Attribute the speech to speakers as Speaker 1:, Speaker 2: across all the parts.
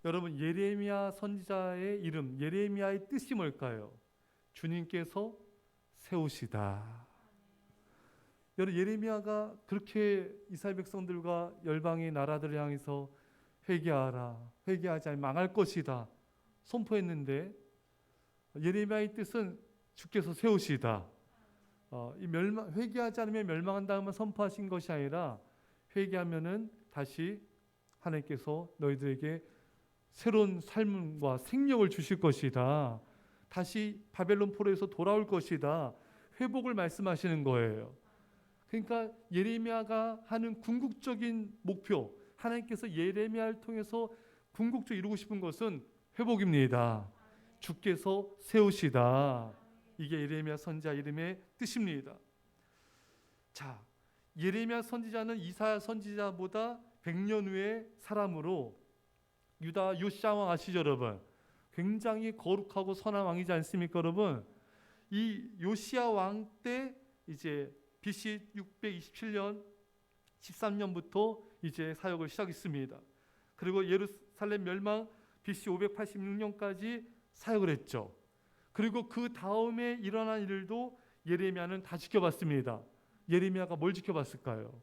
Speaker 1: 여러분, 예레미야 선지자의 이름, 예레미야의 뜻이 뭘까요? 주님께서 세우시다. 여러분, 예레미야가 그렇게 이스라엘 백성들과 열방의 나라들을 향해서 회개하라, 회개하지 않으면 망할 것이다 선포했는데, 예레미야의 뜻은 주께서 세우시다. 회개하지 않으면 멸망한다면 선포하신 것이 아니라, 회개하면은 다시 하나님께서 너희들에게 새로운 삶과 생명을 주실 것이다. 다시 바벨론 포로에서 돌아올 것이다. 회복을 말씀하시는 거예요. 그러니까 예레미야가 하는 궁극적인 목표, 하나님께서 예레미야를 통해서 궁극적으로 이루고 싶은 것은 회복입니다. 주께서 세우시다. 이게 예레미야 선지자 이름의 뜻입니다. 자, 예레미야 선지자는 이사야 선지자보다 100년 후의 사람으로, 유다 요시야 왕 아시죠 여러분? 굉장히 거룩하고 선한 왕이지 않습니까 여러분? 이 요시야 왕 때 이제 BC 627년 13년부터 이제 사역을 시작했습니다. 그리고 예루살렘 멸망 BC 586년까지 사역을 했죠. 그리고 그 다음에 일어난 일도 예레미야는 다 지켜봤습니다. 예레미야가 뭘 지켜봤을까요?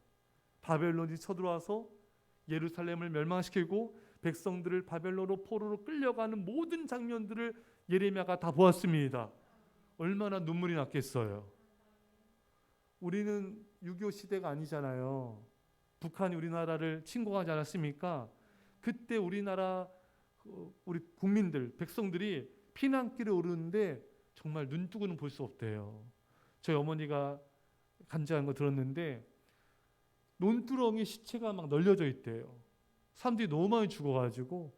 Speaker 1: 바벨론이 쳐들어와서 예루살렘을 멸망시키고 백성들을 바벨론으로 포로로 끌려가는 모든 장면들을 예레미야가 다 보았습니다. 얼마나 눈물이 났겠어요. 우리는 6.25 시대가 아니잖아요. 북한이 우리나라를 침공하지 않았습니까? 그때 우리나라 우리 국민들, 백성들이 피난길에 오르는데 정말 눈뜨고는 볼 수 없대요. 저희 어머니가 간증한 거 들었는데 논두렁에 시체가 막 널려져 있대요. 사람들이 너무 많이 죽어가지고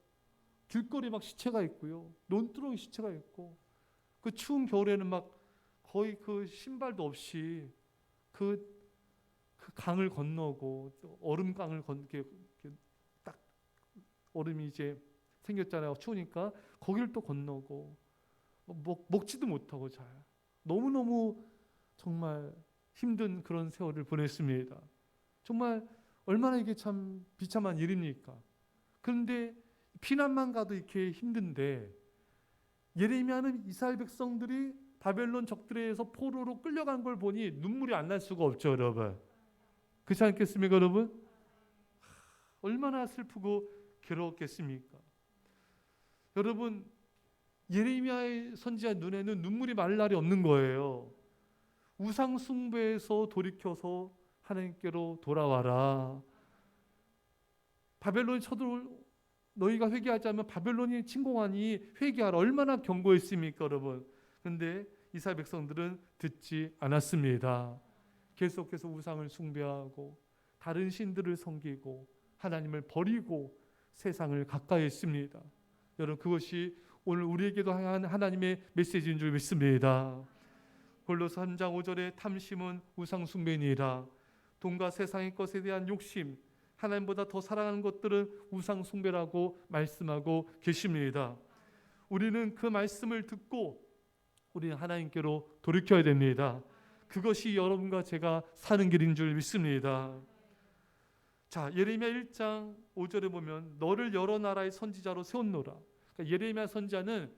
Speaker 1: 길거리 막 시체가 있고요. 논두렁에 시체가 있고, 그 추운 겨울에는 막 거의 그 신발도 없이 그 강을 건너고, 얼음강을 이렇게 딱 얼음이 이제 생겼잖아요. 추우니까 거기를 또 건너고 먹지도 못하고 잘 너무너무 정말 힘든 그런 세월을 보냈습니다. 정말 얼마나 이게 참 비참한 일입니까? 그런데 피난만 가도 이렇게 힘든데, 예레미야는 이스라엘 백성들이 바벨론 적들에 의해서 포로로 끌려간 걸 보니 눈물이 안 날 수가 없죠 여러분. 그렇지 않겠습니까 여러분? 얼마나 슬프고 괴로웠겠습니까? 여러분, 예레미야의 선지자 눈에는 눈물이 말 날이 없는 거예요. 우상 숭배에서 돌이켜서 하나님께로 돌아와라. 바벨론이 쳐들어올, 너희가 회개하지 않으면 바벨론이 침공하니 회개하라. 얼마나 경고했습니까 여러분? 그런데 이스라엘 백성들은 듣지 않았습니다. 계속해서 우상을 숭배하고 다른 신들을 섬기고 하나님을 버리고 세상을 가까이 했습니다. 여러분, 그것이 오늘 우리에게도 향한 하나님의 메시지인 줄 믿습니다. 골로새 3장 5절에 탐심은 우상 숭배니라. 돈과 세상의 것에 대한 욕심, 하나님보다 더 사랑하는 것들은 우상 숭배라고 말씀하고 계십니다. 우리는 그 말씀을 듣고 우리는 하나님께로 돌이켜야 됩니다. 그것이 여러분과 제가 사는 길인 줄 믿습니다. 자, 예레미야 1장 5절에 보면 너를 여러 나라의 선지자로 세웠노라. 그러니까 예레미야 선지자는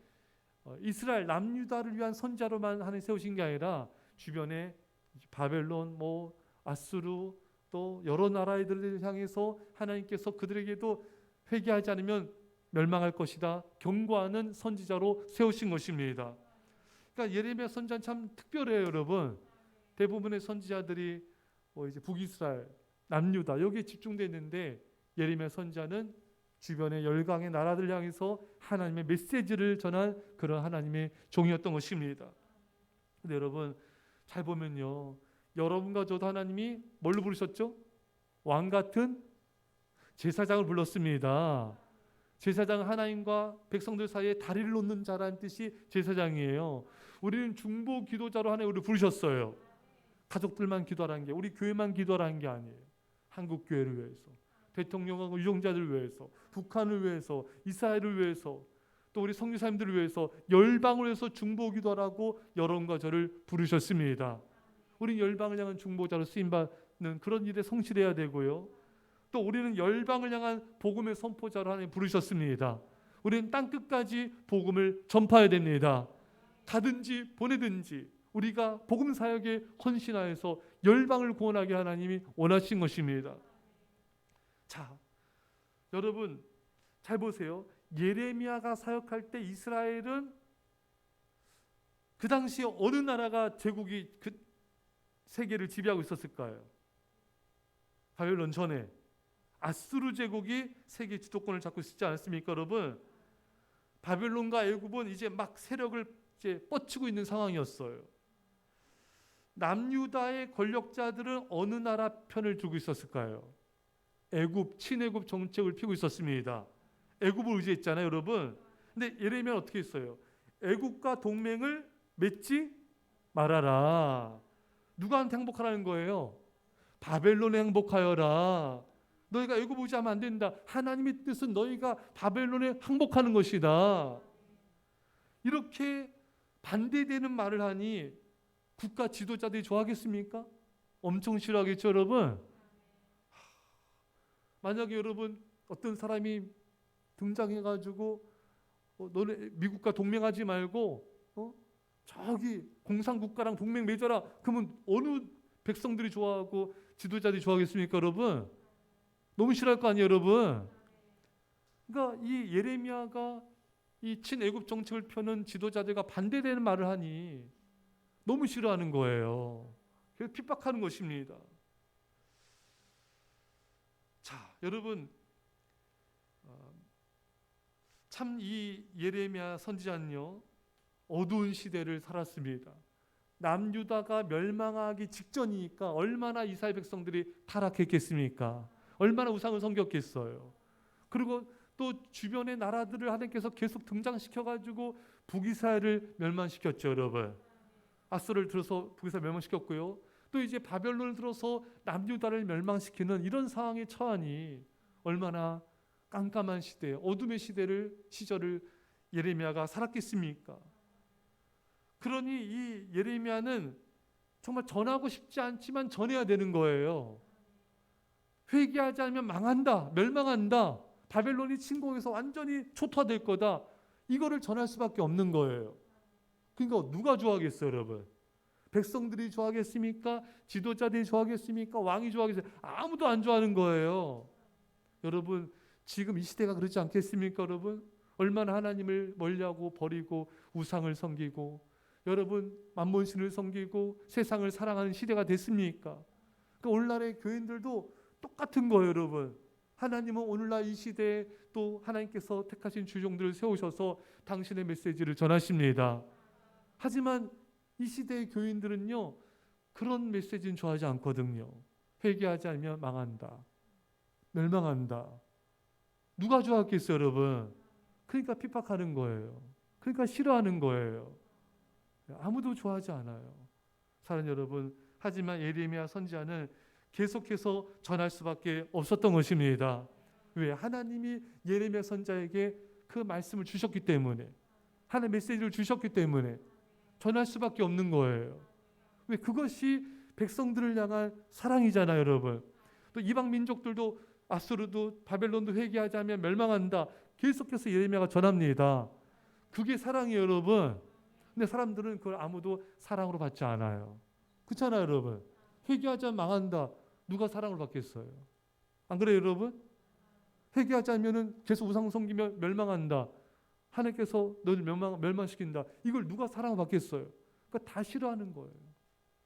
Speaker 1: 이스라엘 남유다를 위한 선지자로만 하나님 세우신 게 아니라 주변에 바벨론, 아수르, 또 여러 나라들을 향해서 하나님께서 그들에게도 회개하지 않으면 멸망할 것이다 경고하는 선지자로 세우신 것입니다. 그러니까 예레미야 선지자는 참 특별해요 여러분. 대부분의 선지자들이 이제 북이스라엘, 남유다 여기에 집중되어 있는데, 예레미야 선지자는 주변의 열강의 나라들 향해서 하나님의 메시지를 전한 그런 하나님의 종이었던 것입니다. 근데 여러분 잘 보면요, 여러분과 저도 하나님이 뭘로 부르셨죠? 왕 같은 제사장을 불렀습니다. 제사장은 하나님과 백성들 사이에 다리를 놓는 자라는 뜻이 제사장이에요. 우리는 중보 기도자로 하나님 우리를 부르셨어요. 가족들만 기도하라는 게, 우리 교회만 기도하라는 게 아니에요. 한국 교회를 위해서, 대통령하고 유정자들을 위해서, 북한을 위해서, 이스라엘을 위해서, 또 우리 선교사님들을 위해서, 열방을 위해서 중보 기도하라고 여러분과 저를 부르셨습니다. 우리 열방을 향한 중보자로 쓰임받는 그런 일에 성실해야 되고요. 또 우리는 열방을 향한 복음의 선포자로 하나님 부르셨습니다. 우리는 땅끝까지 복음을 전파해야 됩니다. 가든지 보내든지 우리가 복음 사역에 헌신하여서 열방을 구원하게 하나님이 원하신 것입니다. 자, 여러분 잘 보세요. 예레미야가 사역할 때 이스라엘은 그 당시 어느 나라가 제국이 그 세계를 지배하고 있었을까요? 바벨론 전에 아수르 제국이 세계 주도권을 잡고 있지 않았습니까, 여러분? 바벨론과 애굽은 이제 막 세력을 이제 뻗치고 있는 상황이었어요. 남유다의 권력자들은 어느 나라 편을 두고 있었을까요? 애굽, 친애굽 정책을 피고 있었습니다. 애굽을 의지했잖아요, 여러분. 근데 예레미야는 어떻게 했어요? 애굽과 동맹을 맺지 말아라. 누구한테 행복하라는 거예요? 바벨론에 행복하여라. 너희가 애굽 의지하면 안 된다. 하나님의 뜻은 너희가 바벨론에 항복하는 것이다. 이렇게 반대되는 말을 하니 국가 지도자들이 좋아하겠습니까? 엄청 싫어하겠죠, 여러분? 만약에 여러분 어떤 사람이 등장해가지고 너네 미국과 동맹하지 말고 저기 공산국가랑 동맹 맺어라. 그러면 어느 백성들이 좋아하고 지도자들이 좋아하겠습니까, 여러분? 너무 싫어할 거 아니에요, 여러분? 그러니까 이 예레미야가 이 친애굽 정책을 펴는 지도자들과 반대되는 말을 하니 너무 싫어하는 거예요. 그래서 핍박하는 것입니다. 자, 여러분 참 이 예레미야 선지자는요 어두운 시대를 살았습니다. 남유다가 멸망하기 직전이니까 얼마나 이스라엘 백성들이 타락했겠습니까? 얼마나 우상을 섬겼겠어요. 그리고 또 주변의 나라들을 하나님께서 계속 등장시켜가지고 북이스라엘을 멸망시켰죠, 여러분. 아수르를 들어서 북이스라엘 멸망시켰고요. 또 이제 바벨론을 들어서 남유다를 멸망시키는 이런 상황에 처하니 얼마나 깜깜한 시대, 어둠의 시절을 예레미야가 살았겠습니까? 그러니 이 예레미야는 정말 전하고 싶지 않지만 전해야 되는 거예요. 회개하지 않으면 망한다, 멸망한다, 바벨론이 침공해서 완전히 초토화될 거다. 이거를 전할 수밖에 없는 거예요. 그러니까 누가 좋아하겠어요, 여러분? 백성들이 좋아하겠습니까? 지도자들이 좋아하겠습니까? 왕이 좋아하겠어요? 아무도 안 좋아하는 거예요. 여러분 지금 이 시대가 그렇지 않겠습니까, 여러분? 얼마나 하나님을 멀리하고 버리고 우상을 섬기고 여러분 만몬신을 섬기고 세상을 사랑하는 시대가 됐습니까? 그러니까 오늘날의 교인들도 똑같은 거예요, 여러분. 하나님은 오늘날 이 시대에 또 하나님께서 택하신 주종들을 세우셔서 당신의 메시지를 전하십니다. 하지만 이 시대의 교인들은요 그런 메시지는 좋아하지 않거든요. 회개하지 않으면 망한다, 멸망한다. 누가 좋아하겠어요, 여러분? 그러니까 핍박하는 거예요. 그러니까 싫어하는 거예요. 아무도 좋아하지 않아요, 사랑하는 여러분. 하지만 예레미야 선지자는 계속해서 전할 수밖에 없었던 것입니다. 왜? 하나님이 예레미야 선지자에게 그 말씀을 주셨기 때문에, 하나님의 메시지를 주셨기 때문에 전할 수밖에 없는 거예요. 왜? 그것이 백성들을 향한 사랑이잖아요, 여러분. 또 이방 민족들도 아수르도 바벨론도 회개하지 않으면 멸망한다. 계속해서 예레미야가 전합니다. 그게 사랑이에요, 여러분. 근데 사람들은 그걸 아무도 사랑으로 받지 않아요. 그렇잖아요, 여러분. 회개하지 않으면 망한다. 누가 사랑을 받겠어요? 안 그래요, 여러분? 회개하지 않으면 계속 우상 섬기며 멸망한다. 하나님께서 너를 멸망시킨다. 이걸 누가 사랑을 받겠어요? 그러니까 다 싫어하는 거예요.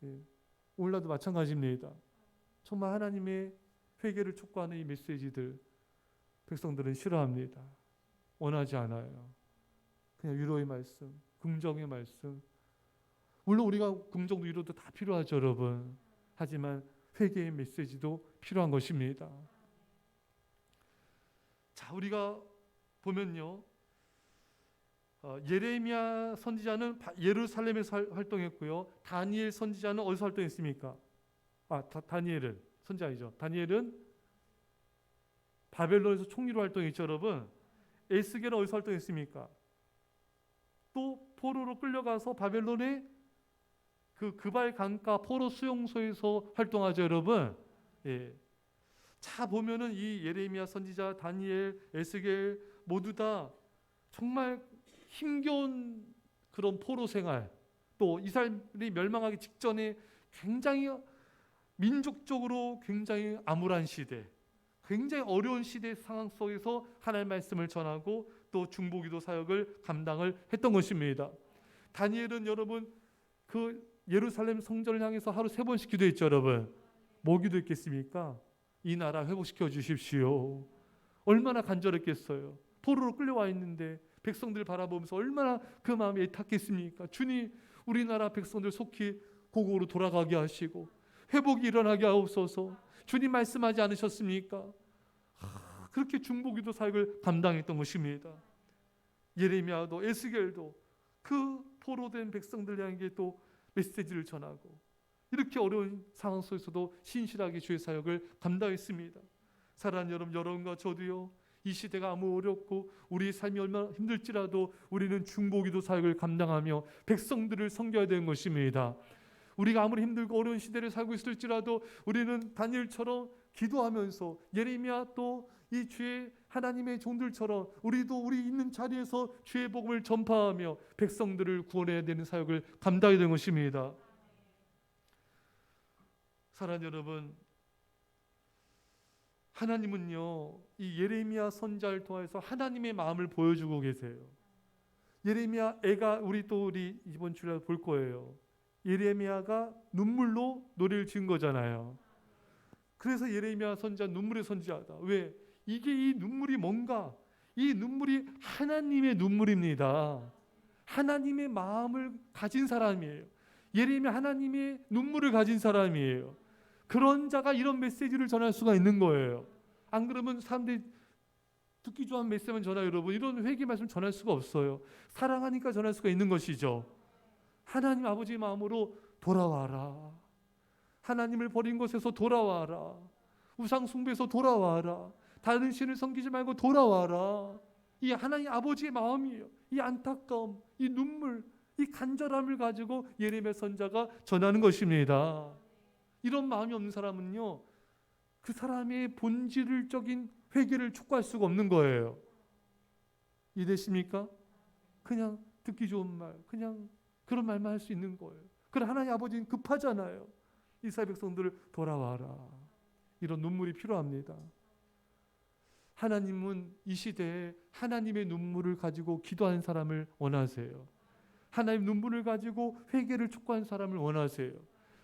Speaker 1: 예. 오늘날도 마찬가지입니다. 정말 하나님의 회개를 촉구하는 이 메시지들 백성들은 싫어합니다. 원하지 않아요. 그냥 위로의 말씀, 긍정의 말씀. 물론 우리가 긍정도 위로도 다 필요하죠, 여러분. 하지만 회개의 메시지도 필요한 것입니다. 자, 우리가 보면요, 예레미야 선지자는 예루살렘에서 활동했고요. 다니엘 선지자는 어디서 활동했습니까? 다니엘은 선지자이죠. 다니엘은 바벨론에서 총리로 활동했죠, 여러분. 에스겔은 어디서 활동했습니까? 또 포로로 끌려가서 바벨론의 그 그발 강가 포로 수용소에서 활동하죠, 여러분. 예. 자 보면은 이 예레미야 선지자, 다니엘, 에스겔 모두 다 정말 힘겨운 그런 포로 생활, 또 이스라엘이 멸망하기 직전에 굉장히 민족적으로 굉장히 암울한 시대, 굉장히 어려운 시대 상황 속에서 하나님의 말씀을 전하고 또 중보기도 사역을 감당을 했던 것입니다. 다니엘은 여러분 그 예루살렘 성전을 향해서 하루 3번씩 기도했죠. 여러분 뭐 기도했겠습니까? 이 나라 회복시켜 주십시오. 얼마나 간절했겠어요. 포로로 끌려와 있는데 백성들 바라보면서 얼마나 그 마음이 애탔겠습니까? 주님, 우리나라 백성들 속히 고국으로 돌아가게 하시고 회복이 일어나게 하옵소서. 주님 말씀하지 않으셨습니까? 그렇게 중보기도 사역을 감당했던 것입니다. 예레미야도 에스겔도 그 포로된 백성들 향해 또 메시지를 전하고 이렇게 어려운 상황 속에서도 신실하게 주의 사역을 감당했습니다. 사랑하는 여러분과 저도요, 이 시대가 아무 어렵고 우리의 삶이 얼마나 힘들지라도 우리는 중보기도 사역을 감당하며 백성들을 섬겨야 되는 것입니다. 우리가 아무리 힘들고 어려운 시대를 살고 있을지라도 우리는 다니엘처럼 기도하면서, 예레미야 또 이 주의 하나님의 종들처럼 우리도 우리 있는 자리에서 주의 복음을 전파하며 백성들을 구원해야 되는 사역을 감당해야 되는 것입니다. 사랑하는 여러분, 하나님은요 이 예레미야 선지자를 통해서 하나님의 마음을 보여주고 계세요. 예레미야 애가 우리 이번 주일에 볼 거예요. 예레미야가 눈물로 노래를 지은 거잖아요. 그래서 예레미야 선지자 눈물의 선지자다. 왜? 이게 이 눈물이 뭔가? 이 눈물이 하나님의 눈물입니다. 하나님의 마음을 가진 사람이에요. 예레미야 하나님의 눈물을 가진 사람이에요. 그런 자가 이런 메시지를 전할 수가 있는 거예요. 안 그러면 사람들이 듣기 좋아하는 메시지만 전해요. 여러분 이런 회개 말씀 전할 수가 없어요. 사랑하니까 전할 수가 있는 것이죠. 하나님 아버지의 마음으로 돌아와라. 하나님을 버린 곳에서 돌아와라. 우상 숭배에서 돌아와라. 다른 신을 섬기지 말고 돌아와라. 이 하나님 아버지의 마음이에요. 이 안타까움, 이 눈물, 이 간절함을 가지고 예레미야 선지자가 전하는 것입니다. 이런 마음이 없는 사람은요, 그 사람의 본질적인 회개를 촉구할 수가 없는 거예요. 이해되십니까? 그냥 듣기 좋은 말, 그냥 그런 말만 할 수 있는 거예요. 그러나 하나님 아버지는 급하잖아요. 이스라엘 백성들을 돌아와라. 이런 눈물이 필요합니다. 하나님은 이 시대에 하나님의 눈물을 가지고 기도하는 사람을 원하세요. 하나님의 눈물을 가지고 회개를 촉구하는 사람을 원하세요.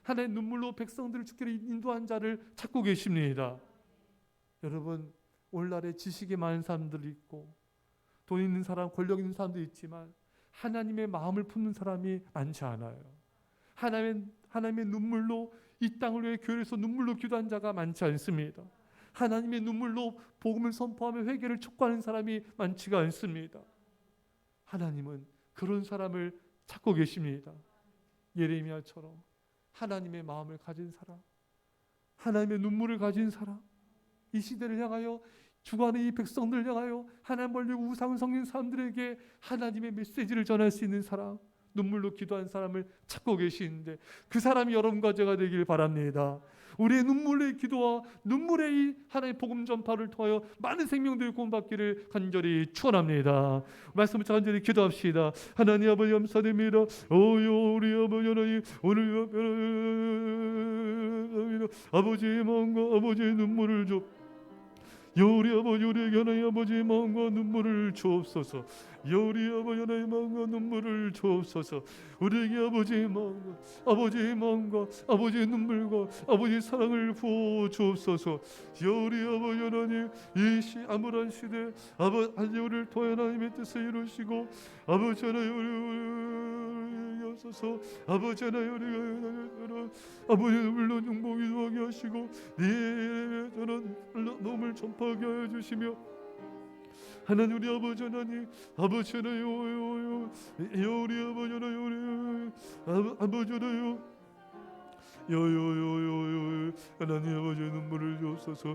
Speaker 1: 하나님의 눈물로 백성들을 주께로 인도한 자를 찾고 계십니다. 여러분, 오늘날에 지식이 많은 사람들이 있고 돈 있는 사람, 권력 있는 사람도 있지만 하나님의 마음을 품는 사람이 많지 않아요. 하나님의 눈물로 이 땅을 위해 교회에서 눈물로 기도한 자가 많지 않습니다. 하나님의 눈물로 복음을 선포하며 회개를 촉구하는 사람이 많지가 않습니다. 하나님은 그런 사람을 찾고 계십니다. 예레미야처럼 하나님의 마음을 가진 사람, 하나님의 눈물을 가진 사람, 이 시대를 향하여 주관의 이 백성들을 향하여 하나님 벌리고 우상을 섬기는 사람들에게 하나님의 메시지를 전할 수 있는 사람, 눈물로 기도한 사람을 찾고 계시는데 그 사람이 여러분과 제가 되길 바랍니다. 우리의 눈물의 기도와 눈물의 이 하나님의 복음 전파를 통하여 많은 생명들이 구원받기를 간절히 축원합니다. 말씀을 간절히 기도합시다. 하나님 아버지 감사드립니다. 오요 우리 아버지 하나님 오늘 아버지의 마음과 아버지의 눈물을 줘. 우리 아버지 우리에게 하나님 아버지의 마음과 눈물을 주옵소서. 우리 아버지 하나님 마음과 눈물을 주옵소서. 우리에게 아버지의 마음과 아버지의 눈물과 아버지의 사랑을 부어 주옵소서. 우리 아버지 하나님 이 암울한 시대 아버지 우리를 통해 하나님의 뜻을 이루시고 아버지 하나님 우리 하소서. 아버지 하나님 우리 아버지 물론 중보기도 하게 하시고 네 저는 몸을 전파하게 하여 주시며 하나님 우리 아버지 하나님 아버지 하나님 우리 아버지 하나님 우리 아버지 하나님 요요요요요 하나님 아버지 눈물을 주옵소서.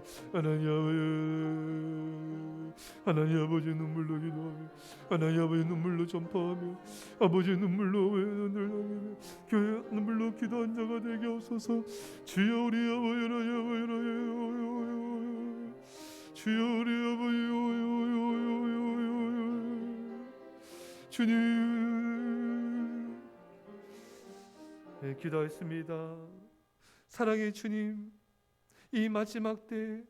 Speaker 1: 하나님 아버지 눈물로 기도하며 하나님 아버지 눈물로 전파하며 아버지 눈물로 교회 눈물로 기도한 자가 되게 하옵소서. 주여 우리 아버지 주여 우리 아버지 주님 기도했습니다. 사랑의 주님, 이 마지막 때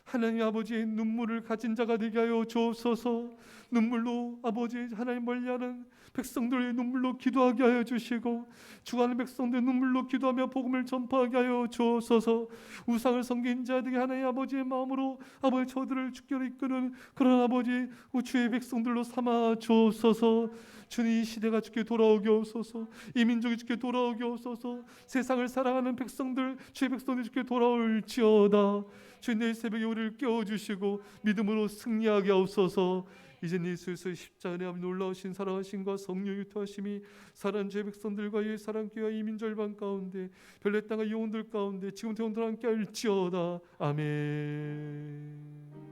Speaker 1: 하나님 아버지의 눈물을 가진 자가 되게 하여 주옵소서. 눈물로 아버지 하나님 멀리하는 백성들의 눈물로 기도하게 하여 주시고 죽어가는 백성들의 눈물로 기도하며 복음을 전파하게 하여 주옵소서. 우상을 섬긴 자들이 하나님 아버지의 마음으로 아버지 저들을 죽게 이끄는 그런 아버지 주의 백성들로 삼아 주옵소서. 주님 이 시대가 주께 돌아오게 하옵소서. 이 민족이 주께 돌아오게 하옵소서. 세상을 사랑하는 백성들 주의 백성들이 주께 돌아올지어다. 주님 내일 새벽에 우리를 깨워주시고 믿음으로 승리하게 하옵소서. 이제 예수의 십자가의 앞에 놀라우신 사랑하심과 성령의 유토하심이 사랑하는 주의 백성들과 이 사랑교회와 이민절반 가운데 별내 땅과 영혼들 가운데 지금부터 영원토록 함께 할지어다. 아멘.